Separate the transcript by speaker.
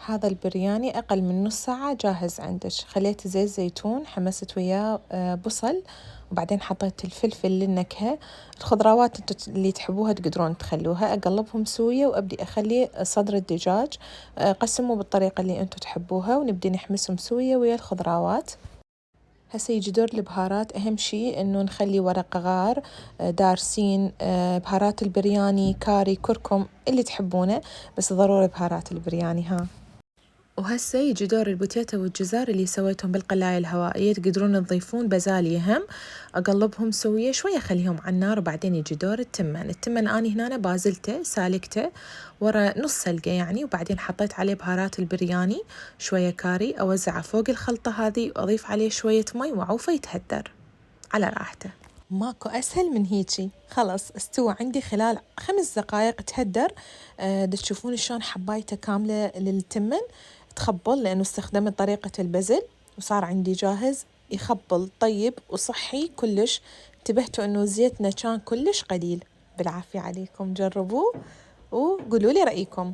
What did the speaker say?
Speaker 1: هذا البرياني أقل من نص ساعة جاهز عندك. خليت زيت زيتون، حمست وياه بصل، وبعدين حطيت الفلفل للنكهة. الخضروات اللي تحبوها تقدرون تخلوها. أقلبهم سوية وأبدي أخلي صدر الدجاج، قسموا بالطريقة اللي أنتوا تحبوها، ونبدي نحمسهم سوية ويا الخضروات. هسه يجي دور البهارات. أهم شي إنه نخلي ورق غار، دارسين، بهارات البرياني، كاري، كركم، اللي تحبونه، بس ضروري بهارات البرياني ها. وهسه يجي دور البوتيتا والجزر اللي سويتهم بالقلاية الهوائية. تقدرون تضيفون بازاليا هم. أقلبهم سوية شوية، خليهم على النار. وبعدين يجي دور التمن. التمن أني هنا بازلته سالكته ورا نص سلقة يعني، وبعدين حطيت عليه بهارات البرياني، شوية كاري، أوزعه فوق الخلطة هذه، وأضيف عليه شوية مي وعوفة يتهدر على راحته. ماكو أسهل من هيجي. خلص استوى عندي خلال 5 دقائق تهدر. تشوفون شلون حبايته كاملة للتمن تخبل، لأنه استخدمت طريقة البزل، وصار عندي جاهز يخبل طيب وصحي كلش. انتبهتوا أنه زيتنا كان كلش قليل. بالعافية عليكم، جربوه وقولوا لي رأيكم.